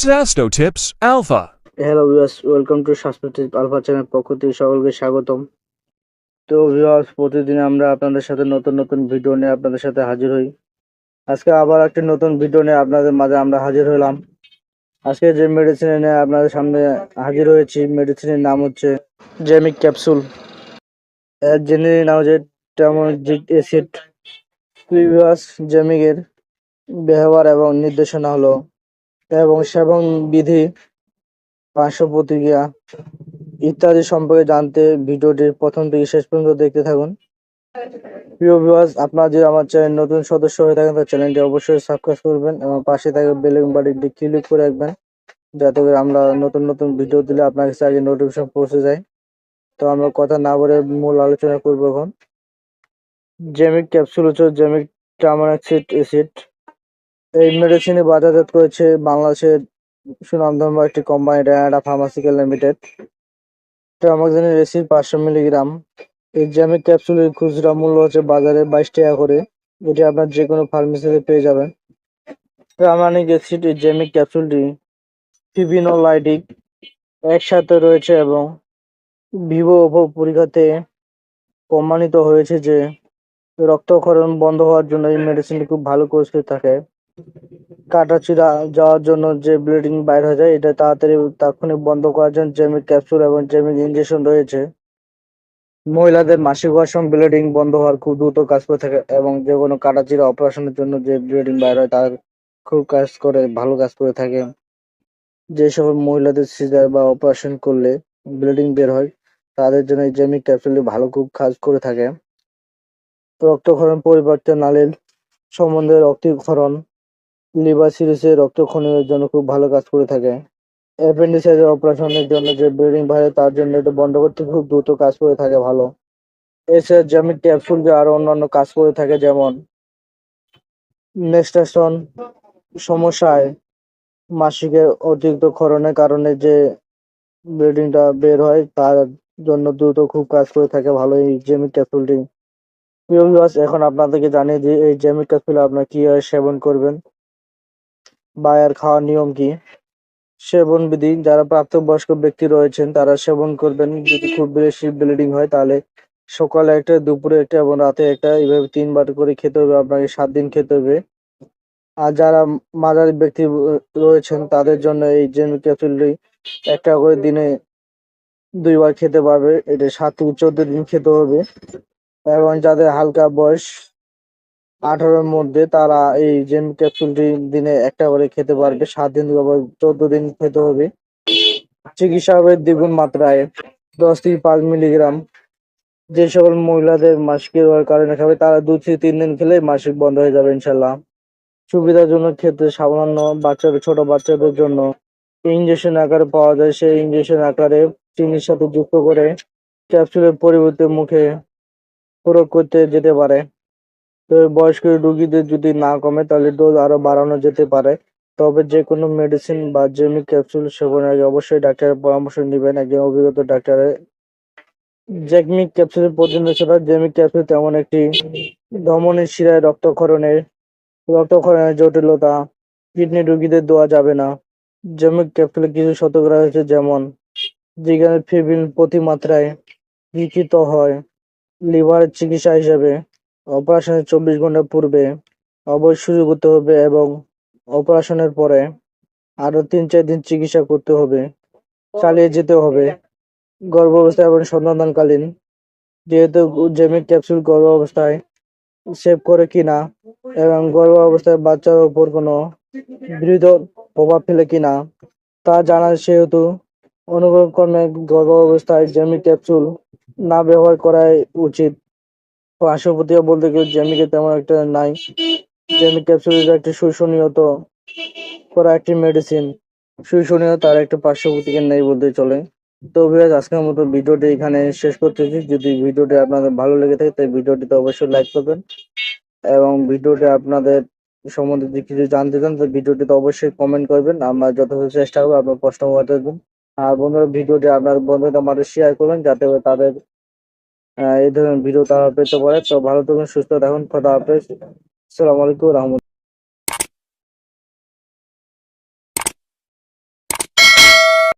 Sasto Tips Alpha. Hello viewers, welcome to স্বাস্থ্য alpha channel পক্ষ থেকে সকলকে স্বাগতম। তো ভিউয়ার্স, প্রতিদিন আমরা আপনাদের সাথে নতুন নতুন ভিডিও নিয়ে আপনাদের সাথে হাজির হই। আজকে আবার একটি নতুন ভিডিও নিয়ে আপনাদের মাঝে আমরা হাজির হলাম। আজকে যে মেডিসিন নিয়ে আপনাদের সামনে হাজির হয়েছি, মেডিসিনের নাম হচ্ছে জেমিক ক্যাপসুল। এর জেনেরিক নাম হচ্ছে টার্মারিক অ্যাসিড। ভিউয়ার্স, জেমিকের ব্যবহার এবং নির্দেশনা হলো এবং সেবন বিধি, পার্শ্ব প্রতিক্রিয়া ইত্যাদি সম্পর্কে জানতে ভিডিওটির প্রথম থেকে শেষ পর্যন্ত দেখতে থাকুন। প্রিয় ভিউয়ার্স, আপনারা যদি আমার চ্যানেল নতুন সদস্য হয়ে থাকেন তাহলে চ্যানেলটি অবশ্যই সাবস্ক্রাইব করবেন এবং পাশে থাকা বেল বাটনটি ক্লিক করে রাখবেন, যাতে করে আমরা নতুন নতুন ভিডিও দিলে আপনার কাছে আগে নোটিফিকেশন পৌঁছে যায়। তো আমরা কথা না বলে মূল আলোচনা করব এখন। জেমিক ক্যাপসুল হচ্ছে জেমিক টার্মারিক অ্যাসিড। এই মেডিসিনে বাজারজাত করেছে বাংলাদেশের সুনামধন্য একটি কোম্পানি, ডায়াডা ফার্মাসিউটিক্যাল লিমিটেড। ট্রামাক্সিনের রেসিপি 500 মিলিগ্রাম। এই জ্যামিক ক্যাপসুলের খুচরা মূল্য হচ্ছে বাজারে 22 টাকা করে। এটি আপনার যে কোনো ফার্মেসিতে পেয়ে যাবেন। ট্রামানিক অ্যাসিড এই জ্যামিক ক্যাপসুলটি ফিবিনোলাইটিক একসাথে রয়েছে এবং ভিভো পরীক্ষাতে প্রমাণিত হয়েছে যে রক্তক্ষরণ বন্ধ হওয়ার জন্য এই মেডিসিনটি খুব ভালো কাজ করে থাকে। কাটাছিঁড়া যাওয়ার জন্য যে ব্লিডিং বাইর হয়ে যায়, এটা তাড়াতাড়ি তাৎক্ষণিক বন্ধ করার জন্য জেমিক ক্যাপসুল এবং জেমিক ইনজেকশন রয়েছে। মহিলাদের মাসিক হওয়ার সময় ব্লিডিং বন্ধ হওয়ার খুব দ্রুত কাজ করে থাকে এবং যে কোনো কাটাছিঁড়া অপারেশনের জন্য যে ব্লিডিং বাইর হয় তার খুব ভালো কাজ করে থাকে। যে সকল মহিলাদের সিজার বা অপারেশন করলে ব্লিডিং বের হয় তাদের জন্য এই জেমিক ক্যাপসুলটি খুব কাজ করে থাকে। রক্তক্ষরণ পরিবর্তে নালীর সম্বন্ধে রক্তক্ষরণ, লিভার সিরিজে রক্তক্ষরণের জন্য খুব ভালো কাজ করে থাকে। অ্যাপেন্ডিসাইটিস অপারেশনের জন্য যে ব্লিডিং বাইরে তার জন্য এটা বন্ধ করতে খুব দ্রুত কাজ করে থাকে ভালো। এছাড়া জেমিক ক্যাপসুল যে আরো অন্যান্য কাজ করে থাকে, যেমন মেনস্ট্রুয়েশন সমস্যায় মাসিকের অতিরিক্ত ক্ষরণের কারণে যে ব্লিডিংটা বের হয় তার জন্য দ্রুত খুব কাজ করে থাকে ভালো এই জেমিক ক্যাপসুলটি। প্রিয় ভিউয়ার্স, এখন আপনাদেরকে জানিয়ে দিই এই জেমিক ক্যাপসুল আপনার কিভাবে সেবন করবেন বা এর খাওয়ার নিয়ম কি। সেবন বিধি: যারা প্রাপ্তবয়স্ক ব্যক্তি রয়েছেন তারা সেবন করবেন। যদি খুব বেশি ব্লিডিং হয় তাহলে সকালে একটা, দুপুরে একটা এবং রাতে একটা, এইভাবে 3 বার করে খেতে হবে। আপনাকে 7 দিন খেতে হবে। আর যারা মাঝারি ব্যক্তি রয়েছেন তাদের জন্য এই জেমিক ক্যাপসুলটি একটা করে দিনে 2 বার খেতে পারবে। এটা 7 থেকে 14 দিন খেতে হবে। এবং যাদের হালকা বয়স 18-র মধ্যে তারা এই জেমিক ক্যাপসুলটি দিনে একটা করে খেতে পারবে। 7 দিন বা 14 দিন খেতে হবে। চিকিৎসা হবে দ্বিগুণ মাত্রায় 10 থেকে 5 মিলিগ্রাম। যে সকল মহিলাদের মাসিকের হওয়ার কারণে খাবে তারা 2 থেকে 3 দিন খেলে মাসিক বন্ধ হয়ে যাবে ইনশাল্লাহ। সুবিধাজনক ক্ষেত্রে সামান্য ছোট বাচ্চাদের জন্য ইনজেকশন আকারে পাওয়া যায়। সেই ইনজেকশন আকারে চিনির সাথে যুক্ত করে ক্যাপসুলের পরিবর্তে মুখে প্রয়োগ করতে যেতে পারে। তো বয়স্ক রোগীদের যদি না কমে তাহলে ডোজ আরো বাড়ানো যেতে পারে। তবে যে কোনো মেডিসিন বা জেমিক ক্যাপসুল সেবনের আগে অবশ্যই ডাক্তারের পরামর্শ নেবেন, একজন অভিজ্ঞ ডাক্তারের। জেমিক ক্যাপসুলের প্রয়োজনীয় ছিল জেমিক ক্যাপসুল তেমন একটি ধমনী শিরায় রক্তক্ষরণের জটিলতা, কিডনি রোগীদের দেওয়া যাবে না। জেমিক ক্যাপসুলে কিছু শতকরা রয়েছে, যেমন যেখানে ফিবিন প্রতিমাত্রায় লিখিত হয়। লিভারের চিকিৎসা হিসেবে অপারেশনের 24 ঘন্টা পূর্বে অবশ্যই শুরু করতে হবে এবং অপারেশনের পরে আরো 3-4 দিন চিকিৎসা করতে হবে, চালিয়ে যেতে হবে। গর্ভাবস্থা এবং সন্তানকালীন, যেহেতু জেমিক ক্যাপসুল গর্ভাবস্থায় সেভ করে কিনা এবং গর্ভাবস্থায় বাচ্চার উপর কোনো বিরূপ প্রভাব ফেলে কিনা তা জানা, সেহেতু অনুক্রমে গর্ভাবস্থায় জেমিক ক্যাপসুল না ব্যবহার করাই উচিত। পার্শ্ব প্রতিক্রিয়া বলতে গেলে জেমিকে তেমন একটা নাই। জেমিক ক্যাপসুল একটি শোষণীয়ত করা একটি মেডিসিন। শোষণীয় তার একটা পার্শ্ব প্রতিক্রিয়া নেই বলতে চলে। তো ভিউয়ার্স, আজকের মতো ভিডিওটি এখানে শেষ করতেছি। যদি ভিডিওটি আপনাদের ভালো লেগে থাকে তাই ভিডিওটিতে অবশ্যই লাইক করবেন এবং ভিডিওটি আপনাদের সম্বন্ধে যদি কিছু জানতে চান তো ভিডিওটিতে অবশ্যই কমেন্ট করবেন। আমরা যথাযথ চেষ্টা করবো আপনার প্রশ্ন উত্তর দেবেন। আর বন্ধুরা, ভিডিওটি আপনার বন্ধুদের মাঝে শেয়ার করবেন যাতে করে তাদের এই ধরনের ভিডিও তারা পেতে পারে। তো ভালো থাকুন, সুস্থ থাকুন, খোদা হাফেজ। আসসালামু আলাইকুম রহমতুল্লাহ।